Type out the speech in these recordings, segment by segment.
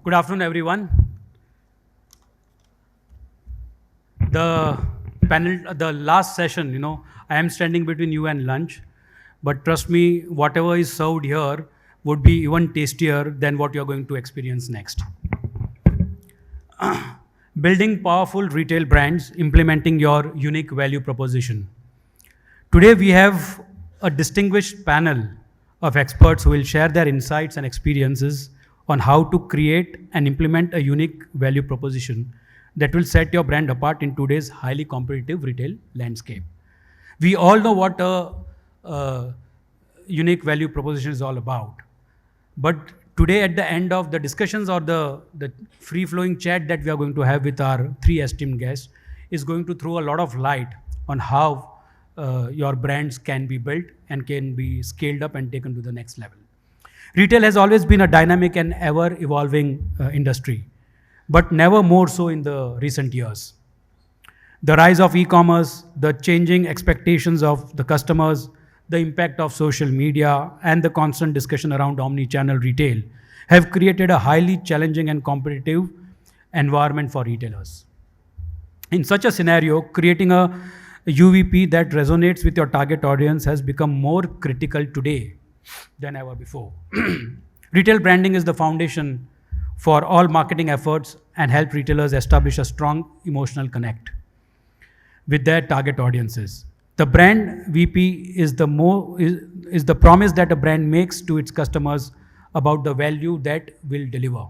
Good afternoon, everyone. The panel, the last session, I am standing between you and lunch, but trust me, whatever is served here would be even tastier than what you're going to experience next. Building powerful retail brands, implementing your unique value proposition. Today we have a distinguished panel of experts who will share their insights and experiences on how to create and implement a unique value proposition that will set your brand apart in today's highly competitive retail landscape. We all know what a unique value proposition is all about. But today at the end of the discussions or the free-flowing chat that we are going to have with our three esteemed guests is going to throw a lot of light on how your brands can be built and can be scaled up and taken to the next level. Retail has always been a dynamic and ever-evolving industry, but never more so in the recent years. The rise of e-commerce, the changing expectations of the customers, the impact of social media, and the constant discussion around omni-channel retail have created a highly challenging and competitive environment for retailers. In such a scenario, creating a UVP that resonates with your target audience has become more critical today than ever before. Retail branding is the foundation for all marketing efforts and help retailers establish a strong emotional connect with their target audiences. The brand VP is the promise that a brand makes to its customers about the value that will deliver.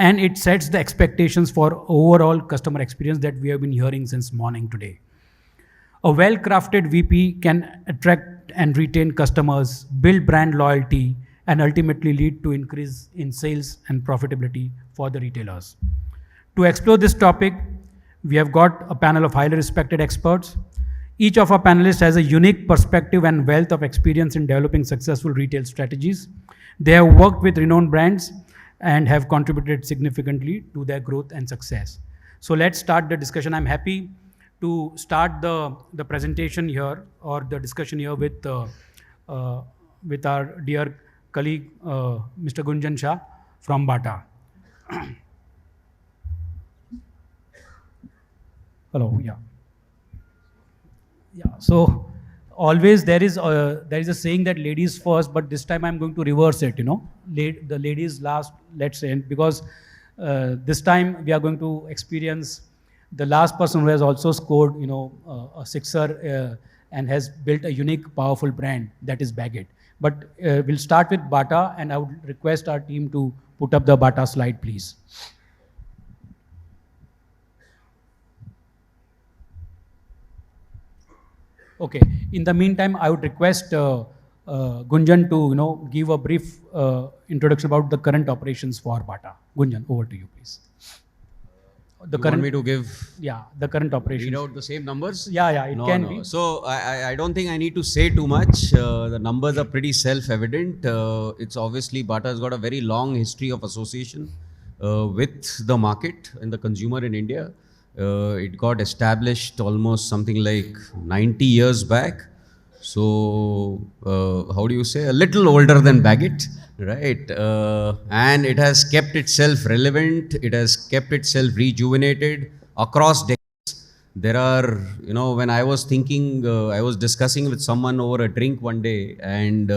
And it sets the expectations for overall customer experience that we have been hearing since morning today. A well-crafted VP can attract and retain customers, build brand loyalty, and ultimately lead to increase in sales and profitability for the retailers. To explore this topic, we have got a panel of highly respected experts. Each of our panelists has a unique perspective and wealth of experience in developing successful retail strategies. They have worked with renowned brands and have contributed significantly to their growth and success. So let's start the discussion. I'm happy to start the presentation here or the discussion here with our dear colleague, Mr. Gunjan Shah from Bata. Hello, yeah. Yeah, so always there is a saying that ladies first, but this time I'm going to reverse it, the ladies last, let's say, because this time we are going to experience the last person who has also scored, a sixer and has built a unique, powerful brand, that is Baggit. But we'll start with Bata, and I would request our team to put up the Bata slide, please. Okay. In the meantime, I would request Gunjan to, give a brief introduction about the current operations for Bata. Gunjan, over to you, please. You want me to give? Yeah, the current operations. Read out the same numbers? Yeah, it can be. So I don't think I need to say too much. The numbers are pretty self-evident. It's obviously Bata has got a very long history of association with the market and the consumer in India. It got established almost something like 90 years back. So how do you say? A little older than Baggit, right? And it has kept itself relevant. It has kept itself rejuvenated across decades. There are, when I was thinking, I was discussing with someone over a drink one day, and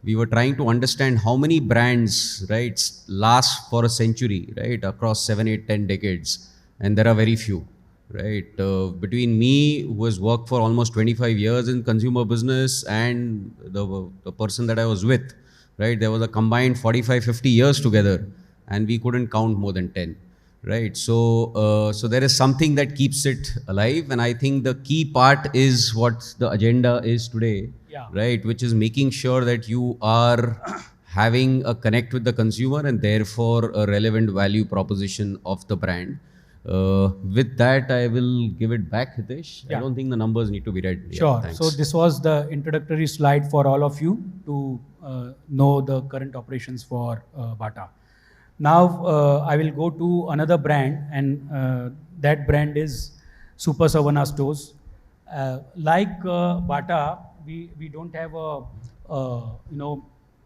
we were trying to understand how many brands, right, last for a century, right, across 7, 8, 10 decades. And there are very few. Right, between me, who has worked for almost 25 years in consumer business, and the person that I was with, right, there was a combined 45, 50 years together, and we couldn't count more than 10, right? So, so there is something that keeps it alive, and I think the key part is what the agenda is today, right, which is making sure that you are having a connect with the consumer and therefore a relevant value proposition of the brand. With that, I will give it back, Hitesh. I don't think the numbers need to be read. Sure. Yeah, so this was the introductory slide for all of you to know the current operations for Bata. Now, I will go to another brand, and that brand is Super Saravana stores. Like Bata, we don't have a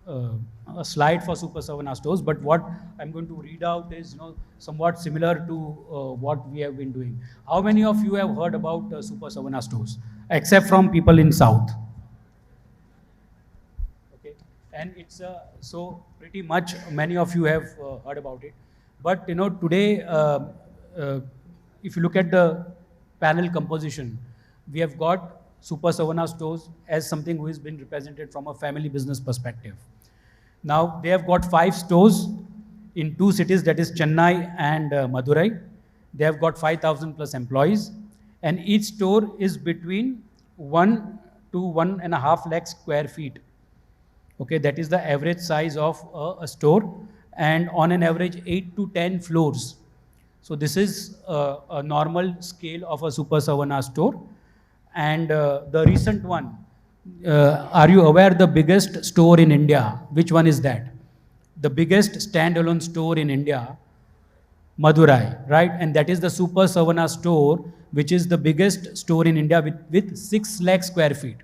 a slide for Super Saravana stores, but what I'm going to read out is, somewhat similar to what we have been doing. How many of you have heard about Super Saravana stores, except from people in South? Okay, and it's so pretty much many of you have heard about it, but today, uh, if you look at the panel composition, we have got Super Saravana stores as something who has been represented from a family business perspective. Now they have got 5 stores in 2 cities, that is Chennai and Madurai. They have got 5,000 plus employees, and each store is between 1 to 1.5 lakh square feet. Okay, that is the average size of a store, and on an average 8 to 10 floors. So this is a normal scale of a Super Saravana store. And the recent one, are you aware the biggest store in India? Which one is that? The biggest standalone store in India, Madurai, right? And that is the Super Saravana store, which is the biggest store in India with 6 lakh square feet.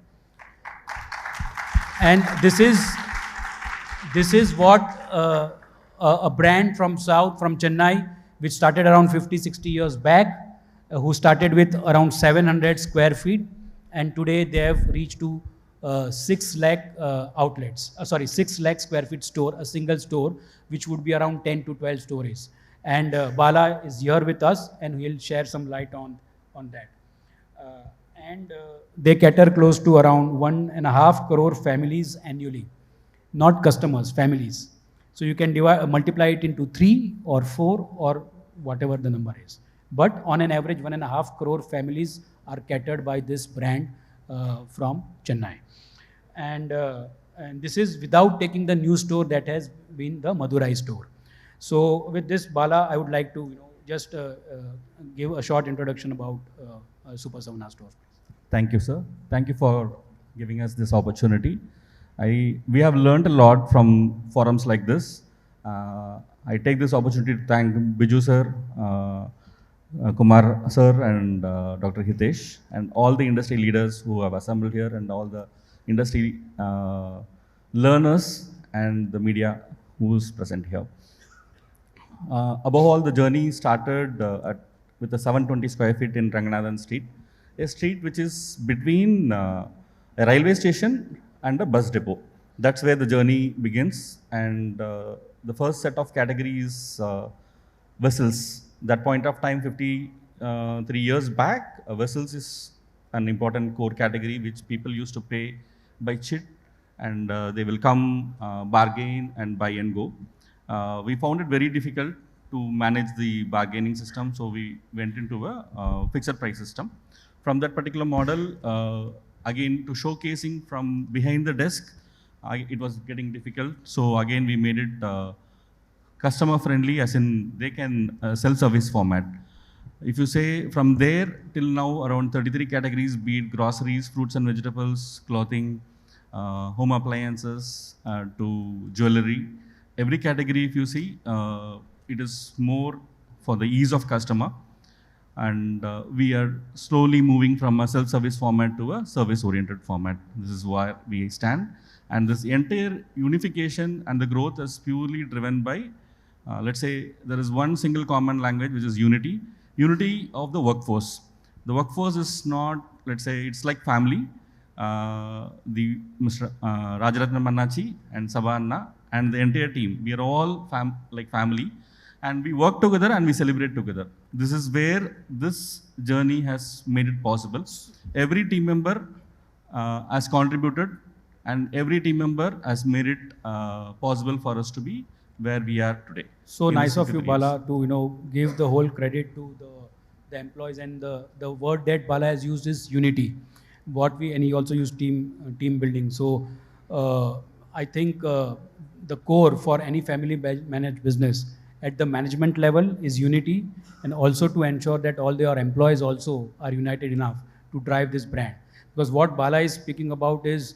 And this is what a brand from South, from Chennai, which started around 50, 60 years back, who started with around 700 square feet, and today they have reached to 6 lakh outlets, 6 lakh square feet store, a single store, which would be around 10 to 12 stories. And Bala is here with us, and he'll share some light on that. And they cater close to around 1.5 crore families annually, not customers, families. So you can multiply it into 3 or 4 or whatever the number is. But on an average, 1.5 crore families are catered by this brand from Chennai. And this is without taking the new store that has been the Madurai store. So with this, Bala, I would like to just give a short introduction about Super Saravana store. Thank you, sir. Thank you for giving us this opportunity. We have learned a lot from forums like this. I take this opportunity to thank Biju sir, Kumar sir, and Dr. Hitesh, and all the industry leaders who have assembled here, and all the industry learners and the media who's present here. Above all, the journey started with a 720 square feet in Ranganathan Street, a street which is between a railway station and a bus depot. That's where the journey begins, and the first set of categories, vessels. That point of time, 53 years back, vessels is an important core category which people used to pay by chit, and they will come, bargain and buy and go. We found it very difficult to manage the bargaining system, so we went into a fixed price system. From that particular model, again, to showcasing from behind the desk, it was getting difficult. So again, we made it customer friendly, as in they can self-service format. If you say from there till now, around 33 categories, be it groceries, fruits and vegetables, clothing, home appliances, to jewelry. Every category, if you see, it is more for the ease of customer. And we are slowly moving from a self-service format to a service-oriented format. This is where we stand. And this entire unification and the growth is purely driven by, let's say, there is one single common language, which is unity. Unity of the workforce. The workforce is not, let's say, it's like family. The Mr. Rajaratna Mannachi and Sabanna and the entire team, we are all like family. And we work together and we celebrate together. This is where this journey has made it possible. Every team member has contributed, and every team member has made it possible for us to be where we are today. So nice of you, Bala, to give the whole credit to the employees, and the word that Bala has used is unity. And he also used team building. So I think the core for any family managed business at the management level is unity, and also to ensure that all their employees also are united enough to drive this brand. Because what Bala is speaking about is,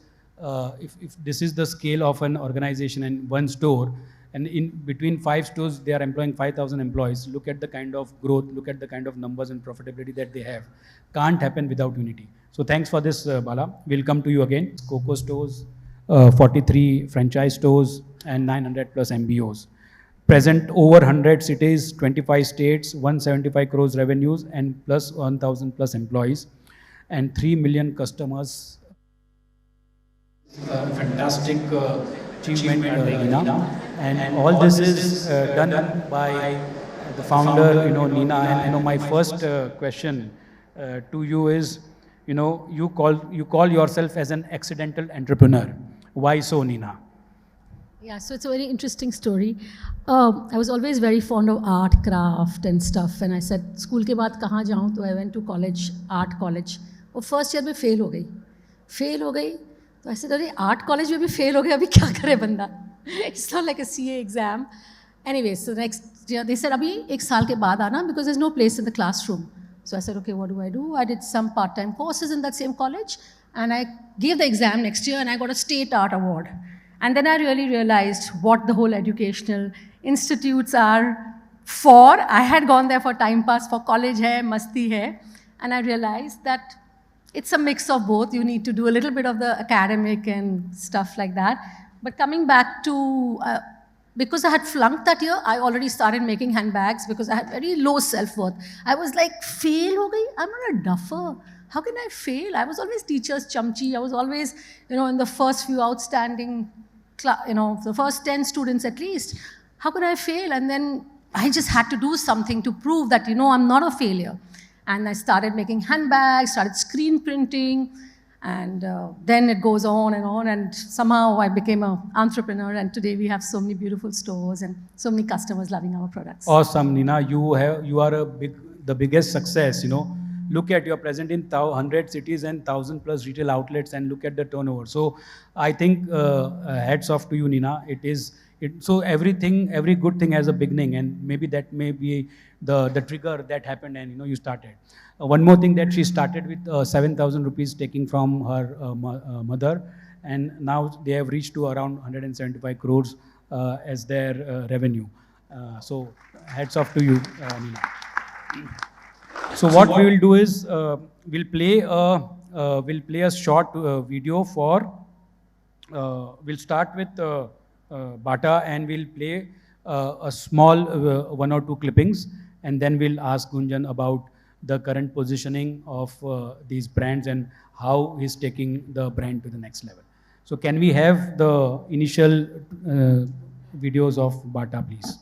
if this is the scale of an organization and one store, and in between 5 stores, they are employing 5,000 employees. Look at the kind of growth, look at the kind of numbers and profitability that they have. Can't happen without unity. So thanks for this, Bala. We'll come to you again. Coco stores, 43 franchise stores, and 900 plus MBOs. Present over 100 cities, 25 states, 175 crores revenues, and plus 1,000 plus employees, and 3 million customers. Fantastic achievement, Nina. And all this is done by the founder, Nina. And my first question to you is, you call yourself as an accidental entrepreneur. Why so, Nina? Yeah, so it's a very interesting story. I was always very fond of art, craft and stuff. And I said, school के बाद कहाँ जाऊँ? So I went to college, art college. और first year में fail हो गई. तो I said, अरे art college में भी fail हो गया, अभी क्या करे बंदा? It's not like a CA exam. Anyway, so next year they said, अभी एक साल के बाद आना because there's no place in the classroom. So I said, okay, what do? I did some part-time courses in that same college, and I gave the exam next year, and I got a state art award. And then I really realized what the whole educational institutes are for. I had gone there for time pass, for college hai, masti hai, and I realized that it's a mix of both. You need to do a little bit of the academic and stuff like that. But coming back to, because I had flunked that year, I already started making handbags because I had very low self-worth. I was like, fail ho gayi? I'm not a duffer. How can I fail? I was always teacher's chamchi. I was always, in the first few outstanding, the first 10 students at least. How could I fail? And then I just had to do something to prove that, I'm not a failure. And I started making handbags, started screen printing, and then it goes on, and somehow I became an entrepreneur, and today we have so many beautiful stores and so many customers loving our products. Awesome, Nina. You are the biggest success, Look at, you're present in 100 cities and 1,000 plus retail outlets, and look at the turnover. So I think hats off to you, Nina. So every good thing has a beginning, and maybe that may be the trigger that happened, and you started. One more thing, that she started with 7,000 rupees taking from her mother, and now they have reached to around 175 crores as their revenue. So hats off to you, Nina. So what we will do is we'll play a short video for. We'll start with Bata, and we'll play a small 1 or 2 clippings, and then we'll ask Gunjan about the current positioning of these brands and how he's taking the brand to the next level. So can we have the initial videos of Bata, please?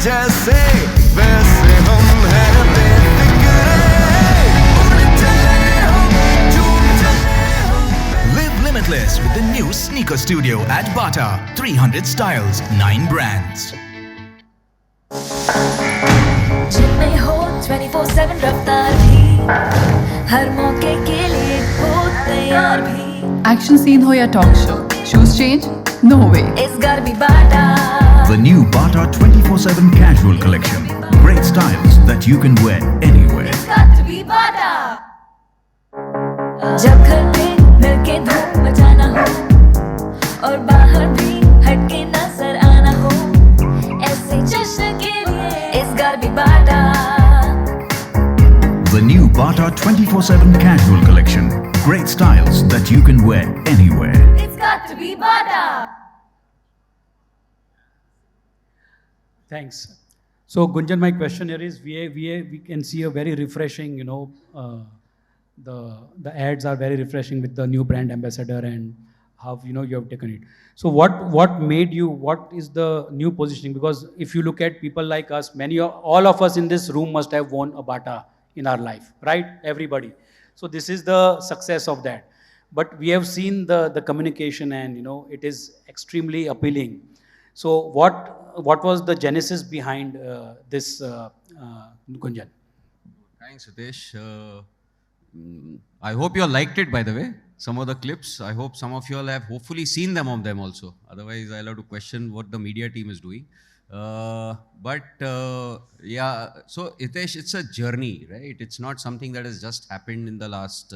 जैसे वैसे हम हैं बेफिक्रे उड़ते हम झूमते हम Live limitless with the new sneaker studio at Bata. 300 styles, 9 brands. जिनमें हो 24/7 रफ्तार भी हर मौके के लिए हो तैयार भी Action scene हो या talk show, shoes change? No way. It's gotta be Bata. The new Bata 24/7 casual collection. Great styles that you can wear anywhere. It's got to be Bata. जब घर पे मिलके धूम मचाना हो और बाहर भी हटके नजर आना हो ऐसे जश्न के लिए It's gotta be Bata. The new Bata 24/7 casual collection. Great styles that you can wear anywhere. It's got to be Bata. Thanks. So Gunjan, my question here is, we can see a very refreshing, the ads are very refreshing with the new brand ambassador and how you have taken it. So what made you? What is the new positioning? Because if you look at people like us, all of us in this room must have worn a Bata in our life, right? Everybody. So this is the success of that. But we have seen the communication, and it is extremely appealing. So what was the genesis behind this, Gunjan? Thanks, Hitesh. I hope you all liked it, by the way. Some of the clips. I hope some of you all have hopefully seen them also. Otherwise, I'll have to question what the media team is doing. Yeah, so Hitesh, it's a journey, right? It's not something that has just happened in the last,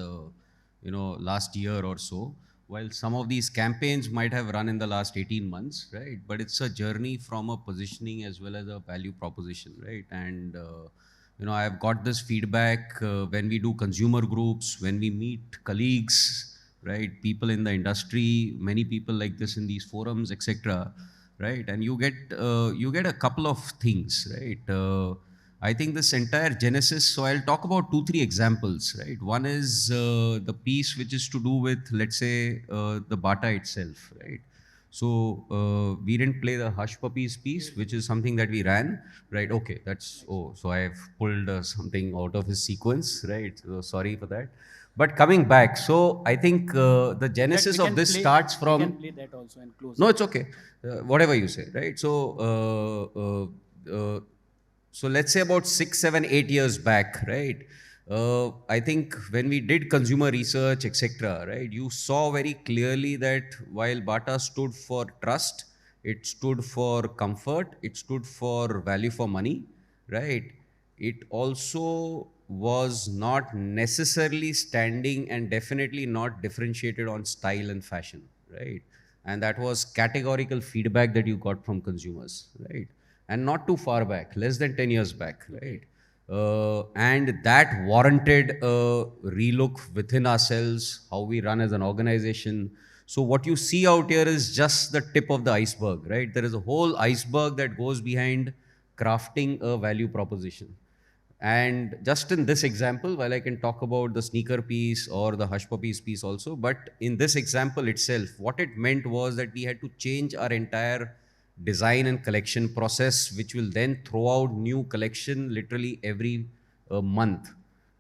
last year or so. While some of these campaigns might have run in the last 18 months, right? But it's a journey from a positioning as well as a value proposition, right? And You know, I've got this feedback when we do consumer groups, when we meet colleagues, right? People in the industry, many people like this in these forums, etc. Right? And you get a couple of things, right? I think this entire genesis. So I'll talk about 2, 3 examples, right? One is the piece which is to do with, let's say, the Bata itself, right? So we didn't play the Hush Puppies piece, which is something that we ran, right? Okay, that's, oh, so I have pulled something out of his sequence, right? So sorry for that. But coming back, so I think the genesis of this starts from. We can play that also and close. No, it's okay. Whatever you say, right? So, so let's say about 6, 7, 8 years back, right? I think when we did consumer research, etc., right, you saw very clearly that while Bata stood for trust, it stood for comfort, it stood for value for money, right? It also was not necessarily standing and definitely not differentiated on style and fashion, right? And that was categorical feedback that you got from consumers, right? And not too far back, less than 10 years back, right? And that warranted a relook within ourselves, how we run as an organization. So what you see out here is just the tip of the iceberg, right? There is a whole iceberg that goes behind crafting a value proposition. And just in this example, while I can talk about the sneaker piece or the Hush Puppies piece also, but in this example itself, what it meant was that we had to change our entire design and collection process, which will then throw out new collection literally every month.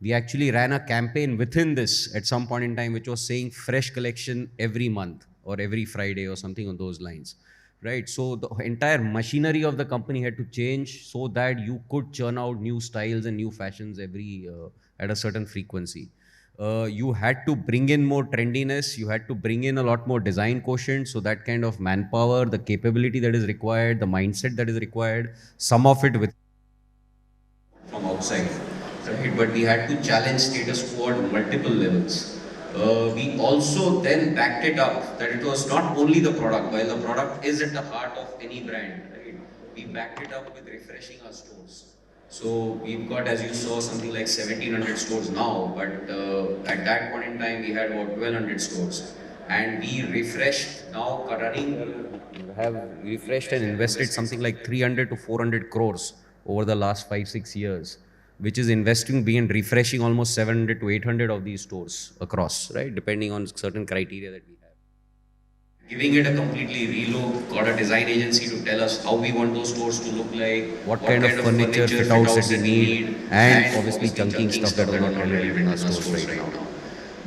We actually ran a campaign within this at some point in time, which was saying fresh collection every month or every Friday or something on those lines. Right, so the entire machinery of the company had to change so that you could churn out new styles and new fashions every at a certain frequency. You had to bring in more trendiness, you had to bring in a lot more design quotient, so that kind of manpower, the capability that is required, the mindset that is required, some of it with from outside, right? But we had to challenge status quo at multiple levels. We also then backed it up that it was not only the product, while the product is at the heart of any brand, right? We backed it up with refreshing our stores. So we've got, as you saw, something like 1700 stores now, but at that point in time, we had about 1200 stores. And we refreshed, now running, have refreshed and invested something like 300 to 400 crores over the last 5, 6 years, which is investing being refreshing almost 700 to 800 of these stores across, right? Depending on certain criteria that we have. Giving it a completely relook, got a design agency to tell us how we want those stores to look like, what kind of furniture fit outs that we need, and obviously chunking stuff that was not relevant in our stores right now.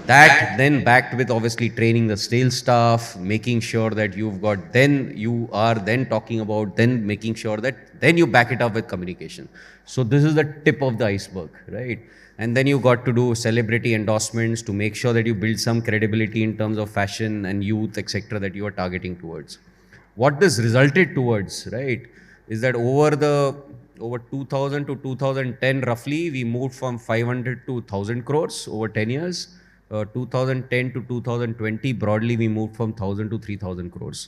That then backed with obviously training the sales staff, making sure that you've got, then you are then talking about, then making sure that then you back it up with communication. So this is the tip of the iceberg, right? And then you got to do celebrity endorsements to make sure that you build some credibility in terms of fashion and youth, etc., that you are targeting towards. What this resulted towards, right, is that over 2000 to 2010 roughly, we moved from 500 to 1000 crores over 10 years. 2010 to 2020, broadly, we moved from 1000 to 3000 crores.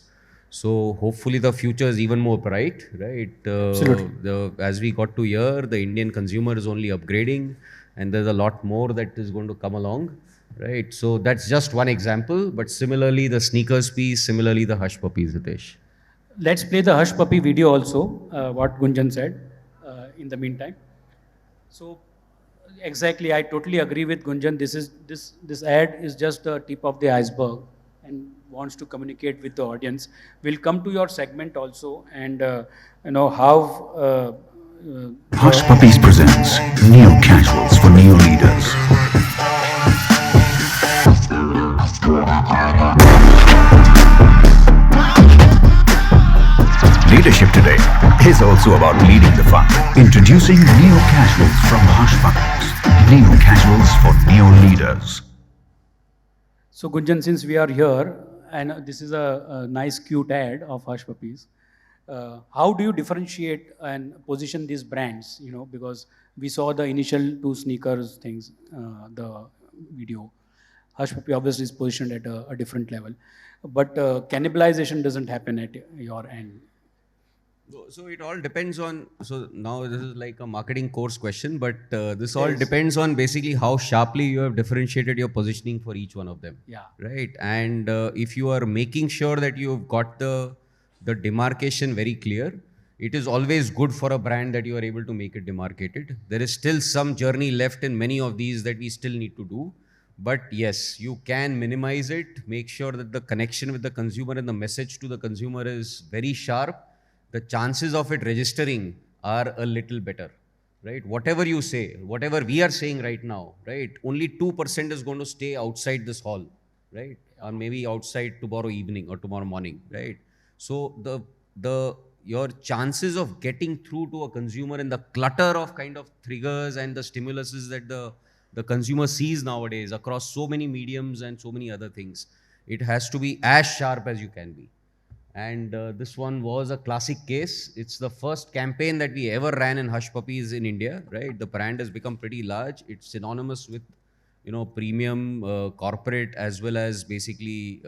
So hopefully the future is even more bright, right? Absolutely. As we got to here, the Indian consumer is only upgrading, and there's a lot more that is going to come along, right? So that's just one example, but similarly the sneakers piece, similarly the Hush Puppies, Hitesh. Let's play the Hush Puppy video also, what Gunjan said in the meantime. So exactly, I totally agree with Gunjan. This ad is just the tip of the iceberg and wants to communicate with the audience. We'll come to your segment also, and you know how Hush Puppies presents Neo Casuals for Neo Leaders. Leadership today is also about leading the fun. Introducing Neo Casuals from Hush Puppies. Neo Casuals for Neo Leaders. So Gunjan, since we are here, and this is a nice cute ad of Hush Puppies, how do you differentiate and position these brands? You know, because we saw the initial 2 sneakers things, the video. Hush Puppy obviously is positioned at a different level, but cannibalization doesn't happen at your end. So it all depends on, so now this is like a marketing course question, but this all depends on basically how sharply you have differentiated your positioning for each one of them. Yeah. Right. And if you are making sure that you've got the demarcation very clear, it is always good for a brand that you are able to make it demarcated. There is still some journey left in many of these that we still need to do. But yes, you can minimize it, make sure that the connection with the consumer and the message to the consumer is very sharp. The chances of it registering are a little better, right? Whatever you say, whatever we are saying right now, right? Only 2% is going to stay outside this hall, right? Or maybe outside tomorrow evening or tomorrow morning, right? So your chances of getting through to a consumer in the clutter of kind of triggers and the stimuluses that the consumer sees nowadays across so many mediums and so many other things, it has to be as sharp as you can be. And this one was a classic case. It's the first campaign that we ever ran in Hush Puppies in India, right? The brand has become pretty large. It's synonymous with, premium corporate as well as basically,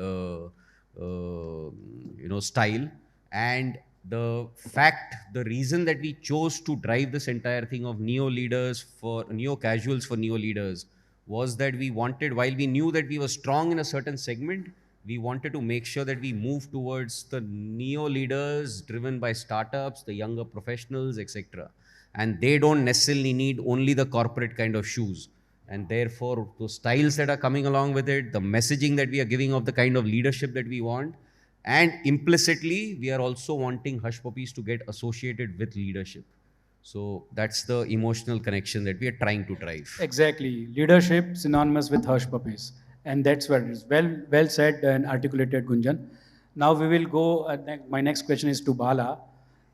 style. And the reason that we chose to drive this entire thing of neo casuals for neo leaders was that we wanted, while we knew that we were strong in a certain segment, we wanted to make sure that we move towards the neo leaders driven by startups, the younger professionals, etc. And they don't necessarily need only the corporate kind of shoes. And therefore, those styles that are coming along with it, the messaging that we are giving of the kind of leadership that we want, and implicitly, we are also wanting Hush Puppies to get associated with leadership. So that's the emotional connection that we are trying to drive. Exactly. Leadership synonymous with Hush Puppies. And that's what it is. Well said and articulated, Gunjan. Now we will go, my next question is to Bala.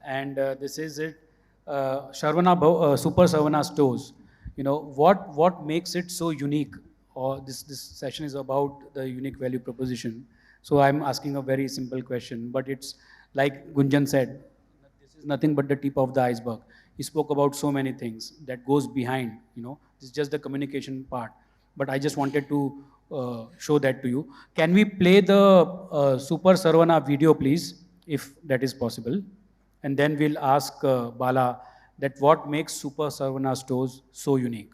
And this is it. Super Saravana stores. What makes it so unique? Or this session is about the unique value proposition. So I'm asking a very simple question, but it's like Gunjan said, this is nothing but the tip of the iceberg. He spoke about so many things that goes behind, this is just the communication part. But I just wanted to show that to you. Can we play the Super Saravana video, please, if that is possible? And then we'll ask Bala that what makes Super Saravana stores so unique.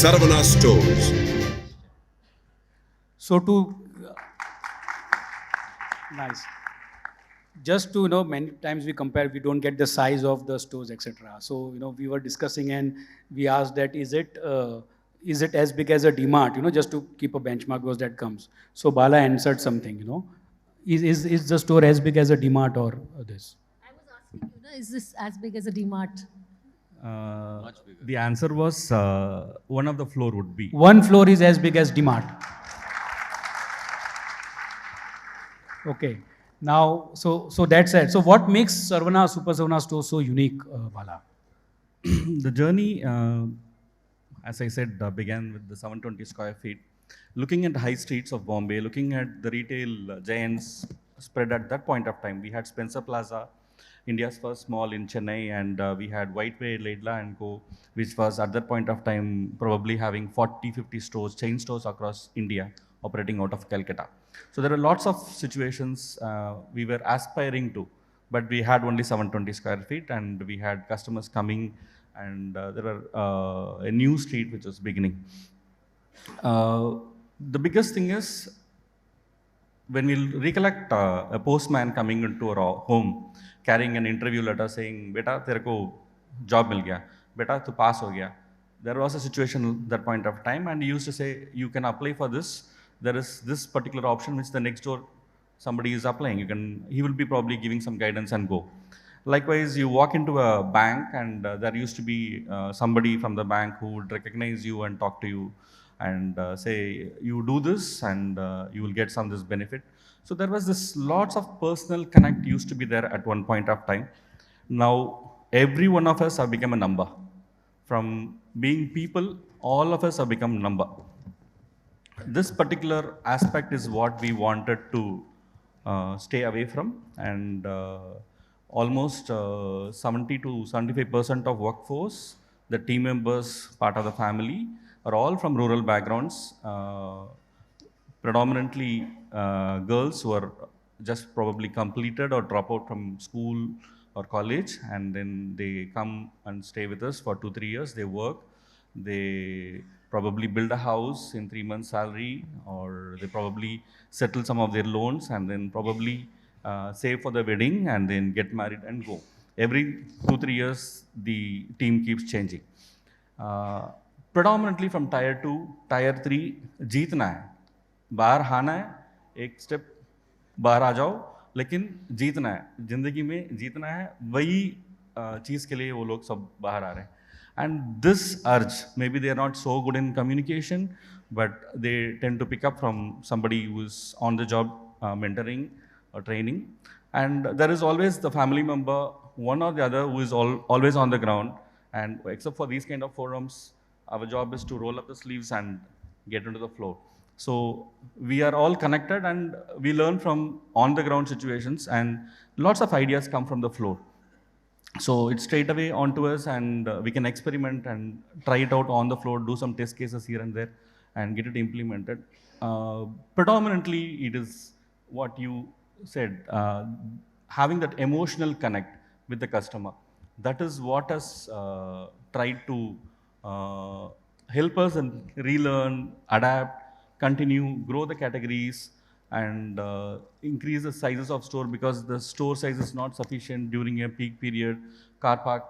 Saravana stores. So nice. Just to many times we compare, we don't get the size of the stores, etc. So we were discussing and we asked that is it as big as a DMart? Just to keep a benchmark because that comes. So Bala answered something. Is the store as big as a DMart or this? I was asking is this as big as a DMart? The answer was one of the floor would be. One floor is as big as DMart. Okay. Now, so that's it. So what makes Super Saravana store so unique, Bala? The journey, as I said, began with the 720 square feet. Looking at high streets of Bombay, looking at the retail giants spread at that point of time. We had Spencer Plaza, India's first mall in Chennai, and we had Whiteway, Laidlaw and Co., which was at that point of time probably having 40, 50 stores, chain stores across India, operating out of Calcutta. So there are lots of situations we were aspiring to, but we had only 720 square feet, and we had customers coming, and there were a new street which was beginning. The biggest thing is when we recollect a postman coming into our home carrying an interview letter saying, "Beta, तेरे को job मिल गया, beta तू pass हो गया." There was a situation at that point of time, and he used to say, "You can apply for this. There is this particular option which the next door somebody is applying. You can. He will be probably giving some guidance and go." Likewise, you walk into a bank, and there used to be somebody from the bank who would recognize you and talk to you and say, "You do this, and you will get some this benefit." So there was this lots of personal connect used to be there at one point of time. Now every one of us have become a number. From being people, all of us have become number. This particular aspect is what we wanted to stay away from, and almost 70 to 75% of workforce, the team members, part of the family, are all from rural backgrounds, predominantly girls who are just probably completed or drop out from school or college, and then they come and stay with us for 2-3 years. They work, they probably build a house in 3 months salary, or they probably settle some of their loans, and then probably save for the wedding, and then get married and go. Every 2-3 years the team keeps changing. Predominantly from tier 2, tier 3, जीतना है, बाहर आना है, एक step बाहर आ जाओ, लेकिन जीतना है, जिंदगी में जीतना है, वही चीज़ के लिए वो लोग सब बाहर आ रहे हैं. And this urge, maybe they are not so good in communication, but they tend to pick up from somebody who is on the job mentoring or training. And there is always the family member, one or the other, who is always on the ground. And except for these kind of forums, our job is to roll up the sleeves and get into the flow. So we are all connected, and we learn from on the ground situations, and lots of ideas come from the floor. So it's straight away onto us, and we can experiment and try it out on the floor, do some test cases here and there, and get it implemented. Predominantly, it is what you said, having that emotional connect with the customer. That is what has tried to help us and relearn, adapt, continue, grow the categories, and increase the sizes of store, because the store size is not sufficient during a peak period. Car park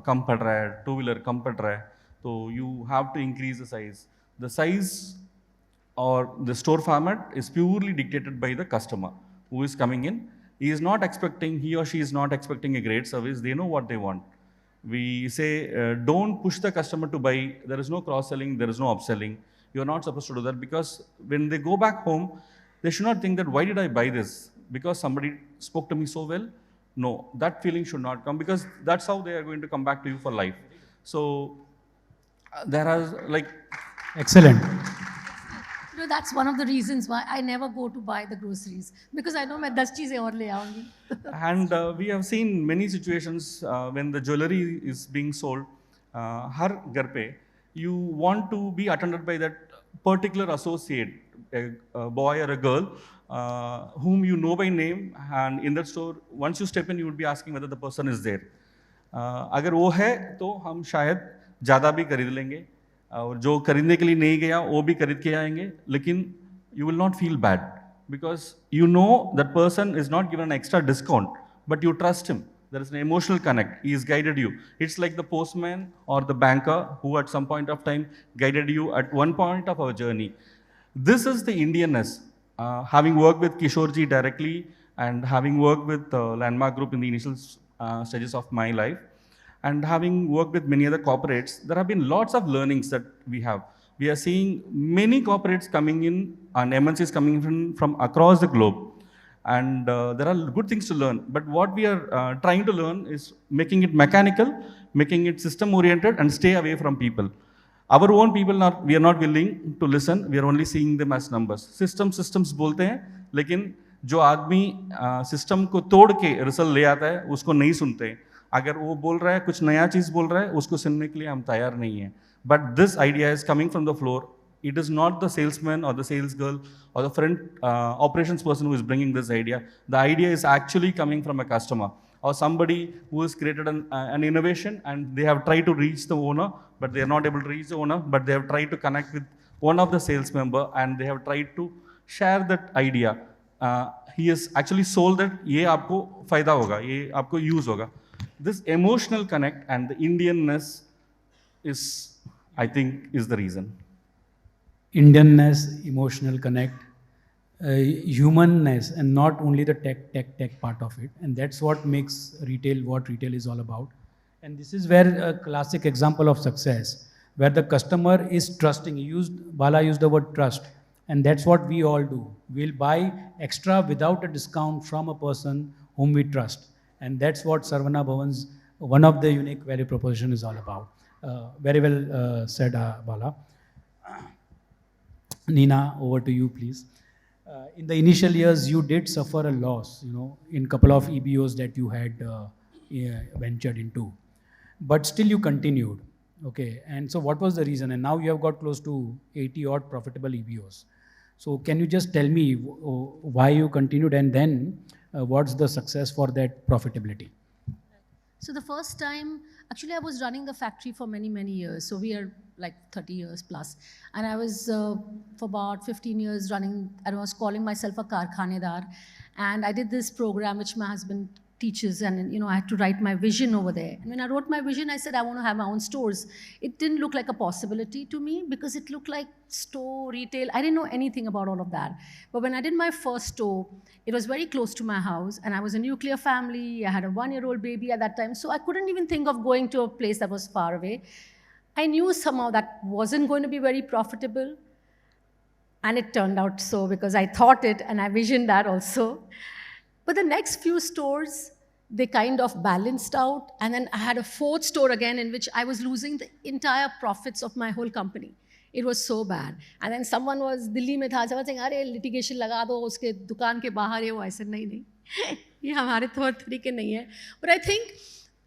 kam pad raha hai, two-wheeler kam pad raha hai, so you have to increase the size. The size or the store format is purely dictated by the customer who is coming in. He or she is not expecting a great service. They know what they want. We say, don't push the customer to buy. There is no cross-selling, there is no upselling. You are not supposed to do that, because when they go back home, they should not think that, why did I buy this? Because somebody spoke to me so well? No, that feeling should not come, because that's how they are going to come back to you for life. So there are like... Excellent. You know, that's one of the reasons why I never go to buy the groceries, because I know मैं 10 चीजें और ले आऊंगी. And we have seen many situations when the jewelry is being sold, हर घर पे, you want to be attended by that particular associate, a boy or a girl, whom you know by name, and in that store, once you step in, you would be asking whether the person is there. अगर वो है तो हम शायद ज़्यादा भी खरीद लेंगे, और जो खरीदने के लिए नहीं गया वो भी खरीद के आएंगे, लेकिन you will not feel bad, because you know that person is not given an extra discount, but you trust him. There is an emotional connect. He has guided you. It's like the postman or the banker who at some point of time guided you at one point of our journey. This is the Indianness. Having worked with Kishorji directly, and having worked with Landmark Group in the initial stages of my life, and having worked with many other corporates, there have been lots of learnings that we have. We are seeing many corporates coming in and MNCs coming in from across the globe. And there are good things to learn. But what we are trying to learn is making it mechanical, making it system-oriented, and stay away from people. Our own people, we are not willing to listen. We are only seeing them as numbers. Systems बोलते हैं, लेकिन जो आदमी system को तोड़ के result ले आता है, उसको नहीं सुनते. अगर वो बोल रहा है, कुछ नया चीज़ बोल रहा है, उसको सुनने के लिए हम तैयार नहीं हैं. But this idea is coming from the floor. It is not the salesman or the sales girl or the front operations person who is bringing this idea. The idea is actually coming from a customer or somebody who has created an innovation, and they have tried to reach the owner, but they are not able to reach the owner, but they have tried to connect with one of the sales member, and they have tried to share that idea. he has actually sold that ये आपको फायदा होगा, ये आपको use होगा. This emotional connect and the Indianness is, I think, is the reason. Indianness, emotional connect, humanness, and not only the tech part of it. And that's what makes retail what retail is all about. And this is where a classic example of success, where the customer is trusting. Bala used the word trust. And that's what we all do. We'll buy extra without a discount from a person whom we trust. And that's what Saravana Bhavan's, one of the unique value proposition is all about. Very well said, Bala. Nina, over to you, please. In the initial years, you did suffer a loss, in couple of EBOs that you had ventured into. But still you continued, okay? And so what was the reason? And now you have got close to 80 odd profitable EBOs. So can you just tell me why you continued, and then what's the success for that profitability? So the first time, actually I was running the factory for many, many years. So we are like 30 years plus. And I was for about 15 years running, and I was calling myself a karkhanedar. And I did this program which my husband teaches, and I had to write my vision over there. And when I wrote my vision, I said I want to have my own stores. It didn't look like a possibility to me because it looked like store, retail. I didn't know anything about all of that. But when I did my first store, it was very close to my house, and I was a nuclear family. I had a 1-year-old baby at that time, so I couldn't even think of going to a place that was far away. I knew somehow that wasn't going to be very profitable, and it turned out so because I thought it and I visioned that also. But the next few stores, they kind of balanced out. And then I had a 4th store again in which I was losing the entire profits of my whole company. It was so bad. And then someone was Delhi mein tha, someone saying, "Arey litigation laga do, uske dukaan ke bahar hai wo." I said, "Nahi, ye hamare taur tarike nahi hai." But I think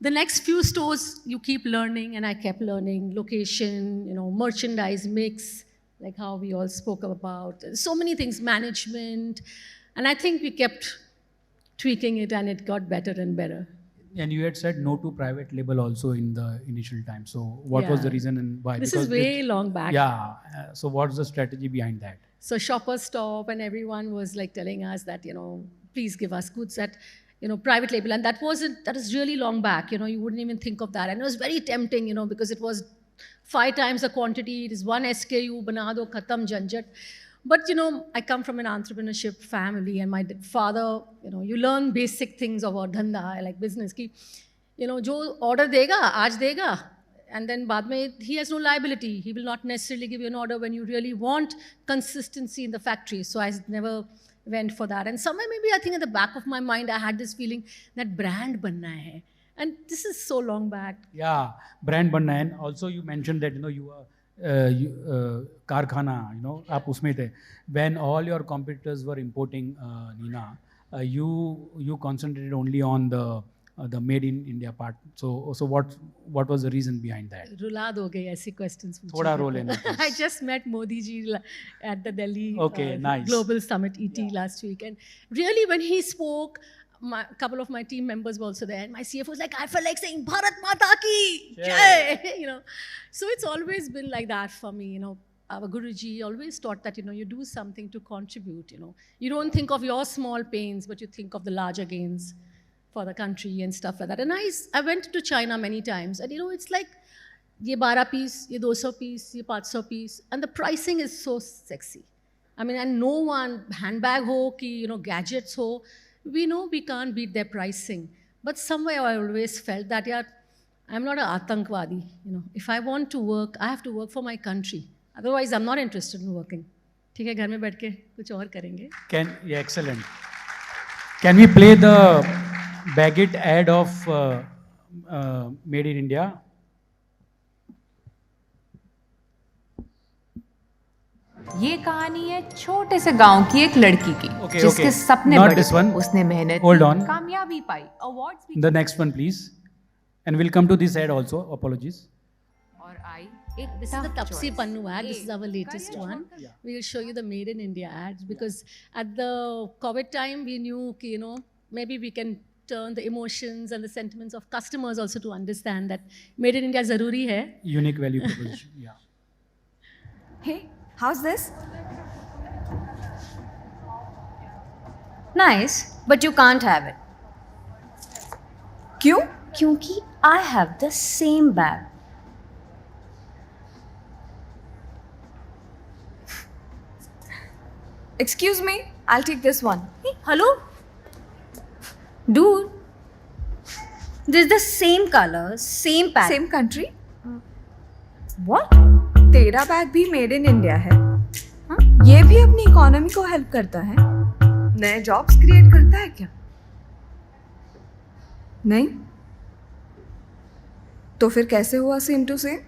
the next few stores, you keep learning, and I kept learning location, merchandise mix, like how we all spoke about, so many things, management. And I think we kept tweaking it, and it got better and better. And you had said no to private label also in the initial time. So what was the reason and why? This is way long back. Yeah. So what's the strategy behind that? So Shoppers Stop and everyone was like telling us that, please give us goods at, private label. And that is really long back. You wouldn't even think of that. And it was very tempting, because it was 5 times the quantity. It is one SKU, bana do, khatam, janjat. But, I come from an entrepreneurship family, and my father, you learn basic things about dhanda, like business. Ki, jo order dega, aaj dega, and then baad mein, he has no liability. He will not necessarily give you an order when you really want consistency in the factory. So I never went for that. And somewhere maybe I think at the back of my mind, I had this feeling that brand banna hai. And this is so long back. Yeah, brand banna. And also you mentioned that, you are Karkhana, aap usme the. When all your competitors were importing, Nina, you concentrated only on the made in India part. So what was the reason behind that? Rula do gayi aisi questions. Thoda role hai. I just met Modi ji at the Delhi nice. Global Summit ET last week, and really when he spoke, a couple of my team members were also there, and my CFO was like, I felt like saying Bharat Mata ki Jai. So it's always been like that for me. Our Guruji always taught that you do something to contribute. You don't think of your small pains, but you think of the larger gains for the country and stuff like that. And I went to China many times, and it's like ye 12 piece, ye 200 piece, ye 500 piece, and the pricing is so sexy. I mean, and no one handbag ho ki gadgets ho. We know we can't beat their pricing, but somewhere I always felt that, I'm not an atankwadi. If I want to work, I have to work for my country. Otherwise, I'm not interested in working. ठीक है, घर में बैठ के कुछ और करेंगे. Excellent. Can we play the Baggit ad of Made in India? ये कहानी है छोटे से गांव की एक लड़की की जिसके सपने Not बड़े this one. उसने मेहनत Hold की, on. कामयाबी पाई, अवार्ड्स भी The next one, please. And we'll come to this ad also. Apologies. और आई This is the Tapsi Pannu ad. This is our latest one. We will show you the Made in India ads because at the COVID time, we knew, maybe we can turn the emotions and the sentiments of customers also to understand that Made in India zaruri hai. Unique value proposition. Yeah. Hey, how's this? Nice, but you can't have it. क्यों? Kyunki I have the same bag. Excuse me, I'll take this one. Hey, hello? Dude, this is the same color, same pattern. Same country? What? तेरा bag भी made in India है. ये भी अपनी economy को help करता है. नए जॉब्स क्रिएट करता है क्या? नहीं? तो फिर कैसे हुआ same to same?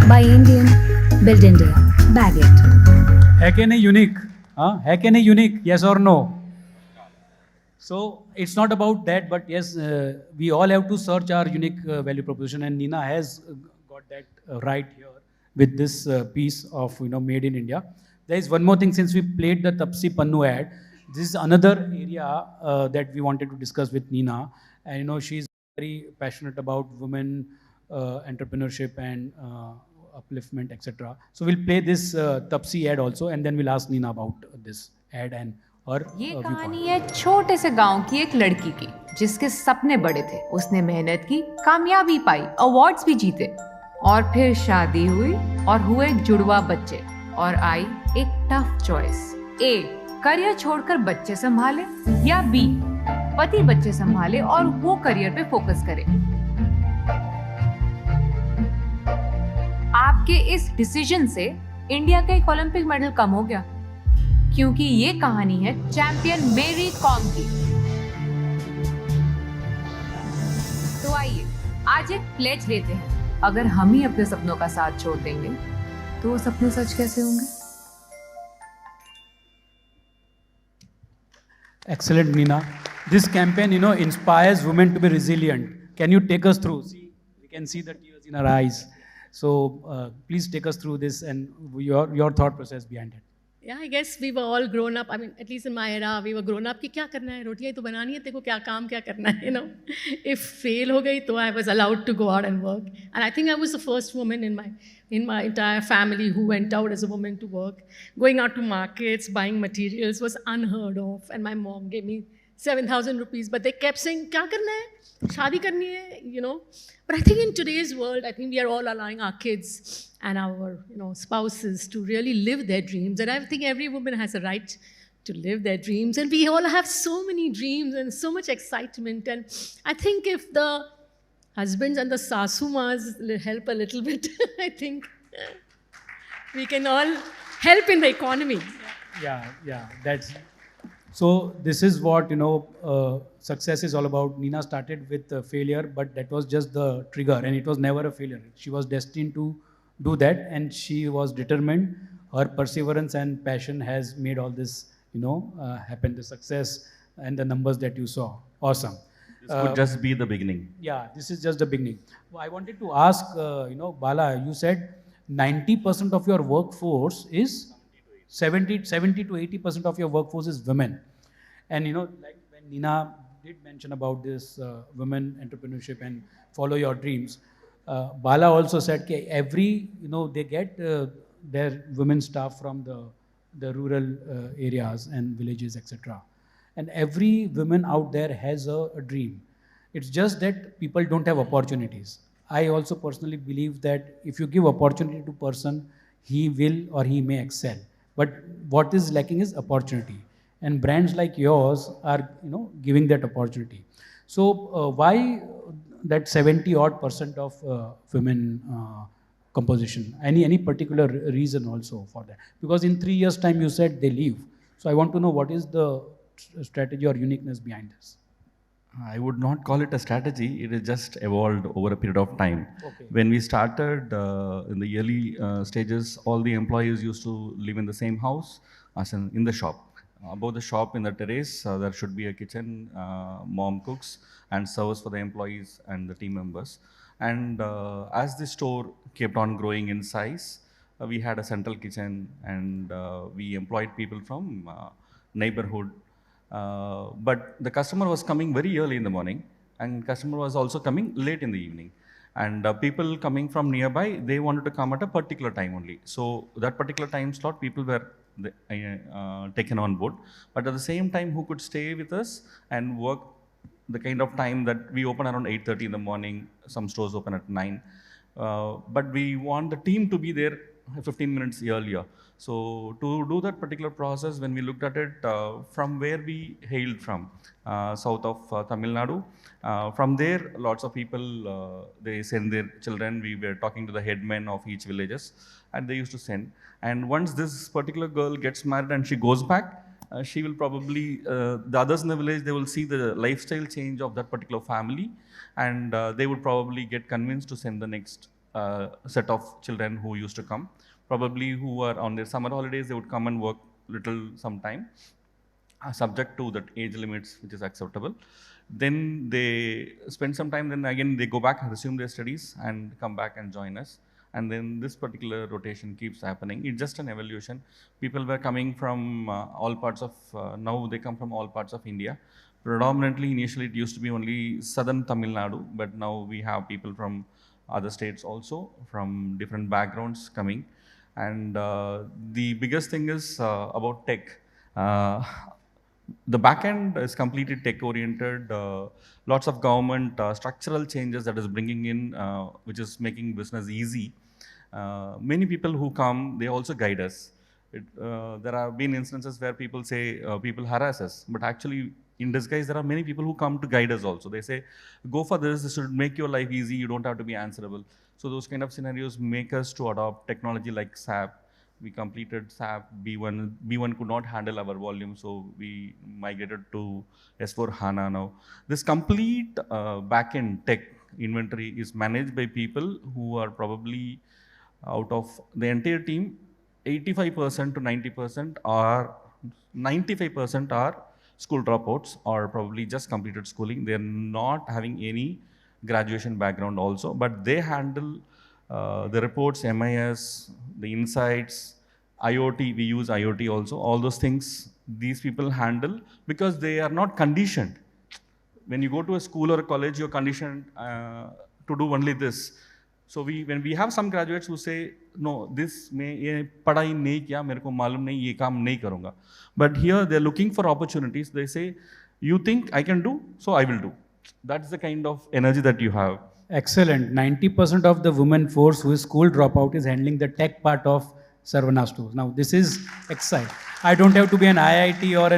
Buy Indian, build India. Baggit. है कि नहीं यूनिक? हाँ, है कि नहीं unique? Yes or no? So it's not about that, but yes, we all have to search our unique value proposition, and Nina has got that right here with this piece of made in India. There is one more thing, since we played the Tapsi Pannu ad. This is another area that we wanted to discuss with Nina, and she's very passionate about women entrepreneurship and upliftment, etc. So we'll play this Tapsi ad also, and then we'll ask Nina about this ad and her ये viewpoint. कहानी है छोटे से गांव की एक लड़की की जिसके सपने बड़े थे. उसने मेहनत की, कामयाबी पाई, अवार्ड्स भी जीते और फिर शादी हुई और हुए जुड़वा बच्चे और आई एक टफ चॉइस. ए, करियर छोड़कर बच्चे संभाले, या बी, पति बच्चे संभाले और वो करियर पे फोकस करे. आपके इस डिसीजन से इंडिया का एक ओलंपिक मेडल कम हो गया, क्योंकि ये कहानी है चैंपियन मेरी कॉम की. तो आइए आज एक प्लेज लेते हैं. अगर हम ही अपने सपनों का साथ छोड़ देंगे तो वो सपने सच कैसे होंगे? Excellent, Nina. This campaign, inspires women to be resilient. Can you take us through? See, we can see the tears in her eyes. So please take us through this and your thought process behind it. Yeah, I guess we were all grown up. I mean, at least in my era, we were grown up कि क्या करना है, रोटियाँ ही तो बनानी है, तेरे को क्या काम क्या करना है, If fail हो गई तो I was allowed to go out and work. And I think I was the first woman in my entire family who went out as a woman to work. Going out to markets, buying materials was unheard of. And my mom gave me 7,000 rupees, but they kept saying, क्या करना है? शादी करनी है, But I think in today's world, I think we are all allowing our kids and our spouses to really live their dreams. And I think every woman has a right to live their dreams. And we all have so many dreams and so much excitement. And I think if the husbands and the sasumas help a little bit, I think we can all help in the economy. Yeah, that's... So this is what, success is all about. Nina started with failure, but that was just the trigger, and it was never a failure. She was destined to do that, and she was determined. Her perseverance and passion has made all this, happen, the success and the numbers that you saw. Awesome. This could just be the beginning. Yeah, this is just the beginning. Well, I wanted to ask, Bala, you said 90% of your workforce is 70 to 80% of your workforce is women. And like when Nina did mention about this women entrepreneurship and follow your dreams, Bala also said that every, they get their women staff from the rural areas and villages, etc. And every woman out there has a dream. It's just that people don't have opportunities. I also personally believe that if you give opportunity to a person, he will or he may excel. But what is lacking is opportunity. And brands like yours are, giving that opportunity. So why that 70% of women composition? Any particular reason also for that? Because in 3 years' time, you said they leave. So I want to know what is the strategy or uniqueness behind this? I would not call it a strategy. It is just evolved over a period of time. Okay. When we started in the early stages, all the employees used to live in the same house as in the shop. Above the shop in the terrace, there should be a kitchen, mom cooks and serves for the employees and the team members. And as the store kept on growing in size, we had a central kitchen, and we employed people from neighborhood. But the customer was coming very early in the morning, and customer was also coming late in the evening. And people coming from nearby, they wanted to come at a particular time only. So that particular time slot, people were taken on board. But at the same time, who could stay with us and work the kind of time that we open around 8:30 in the morning, some stores open at 9. But we want the team to be there 15 minutes earlier. So to do that particular process, when we looked at it from where we hailed from, south of Tamil Nadu, from there lots of people, they send their children. We were talking to the headmen of each villages, and they used to send. And once this particular girl gets married and she goes back, she will probably, the others in the village, they will see the lifestyle change of that particular family, and they would probably get convinced to send the next set of children who used to come. Probably who are on their summer holidays, they would come and work little sometime, subject to that age limits which is acceptable. Then they spend some time, then again they go back and resume their studies and come back and join us. And then this particular rotation keeps happening. It's just an evolution. People were coming from all parts of, now they come from all parts of India. Predominantly, initially it used to be only southern Tamil Nadu, but now we have people from other states also, from different backgrounds coming. And the biggest thing is about tech. The back end is completely tech oriented. Lots of government structural changes that is bringing in, which is making business easy. Many people who come, they also guide us. There have been instances where people say people harass us, but actually in disguise there are many people who come to guide us also. They say, go for this should make your life easy, you don't have to be answerable. So those kind of scenarios make us to adopt technology like SAP. We completed SAP B1. B1 could not handle our volume, so we migrated to S4 HANA now. This complete backend tech inventory is managed by people who are probably, out of the entire team, 85% to 90% are, 95% are school dropouts or probably just completed schooling. They're not having any graduation background also, but they handle the reports, MIS, the insights, IoT, we use IoT also, all those things these people handle because they are not conditioned. When you go to a school or a college, you're conditioned to do only this. So when we have some graduates who say, no, this ye padhai nahi kiya, mere ko malum nahi, ye kaam nahi karunga. But here they're looking for opportunities. They say, you think I can do, so I will do. That's the kind of energy that you have. Excellent. 90% of the women force who is school dropout is handling the tech part of Saravana stores. Now, this is exciting. I don't have to be an IIT or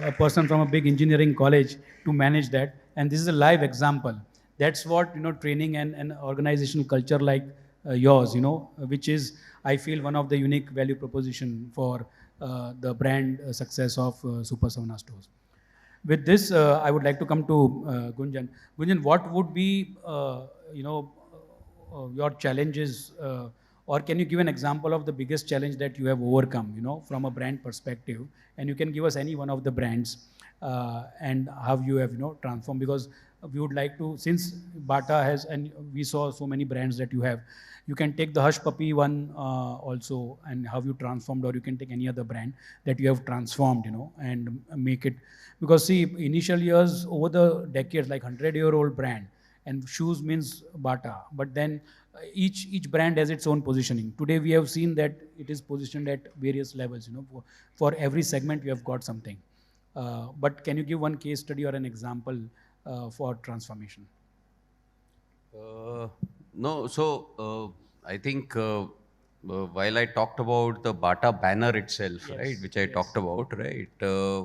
a person from a big engineering college to manage that. And this is a live example. That's what, training and an organizational culture like yours, which is, I feel, one of the unique value proposition for the brand success of Super Saravana stores. With this, I would like to come to Gunjan. Gunjan, what would be, your challenges, or can you give an example of the biggest challenge that you have overcome, from a brand perspective? And you can give us any one of the brands and how you have, transformed. Because we would like to, since Bata has, and we saw so many brands that you have, you can take the Hush Puppy one also, and how you transformed, or you can take any other brand that you have transformed, and make it. Because see, initial years, over the decades, like 100-year-old brand, and shoes means Bata, but then each brand has its own positioning. Today we have seen that it is positioned at various levels, for every segment you have got something. But can you give one case study or an example for transformation? No, so I think while I talked about the Bata banner itself, yes, right, which I talked about, right,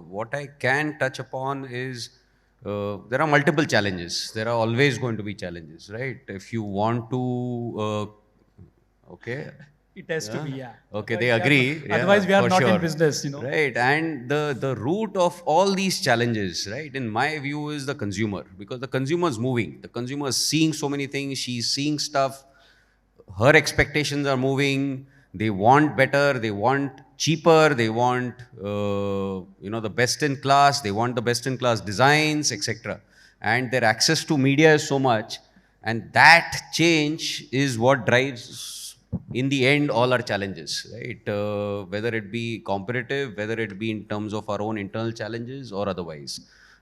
what I can touch upon is there are multiple challenges. There are always going to be challenges, right? If you want to, okay. It has to be, yeah. Okay, they agree. Otherwise, we are not sure. in business, Right, and the root of all these challenges, right, in my view, is the consumer. Because the consumer is moving. The consumer is seeing so many things. She's seeing stuff. Her expectations are moving. They want better. They want cheaper. They want, the best in class. They want the best in class designs, etc. And their access to media is so much. And that change is what drives, in the end, all our challenges, right? Whether it be competitive, whether it be in terms of our own internal challenges or otherwise.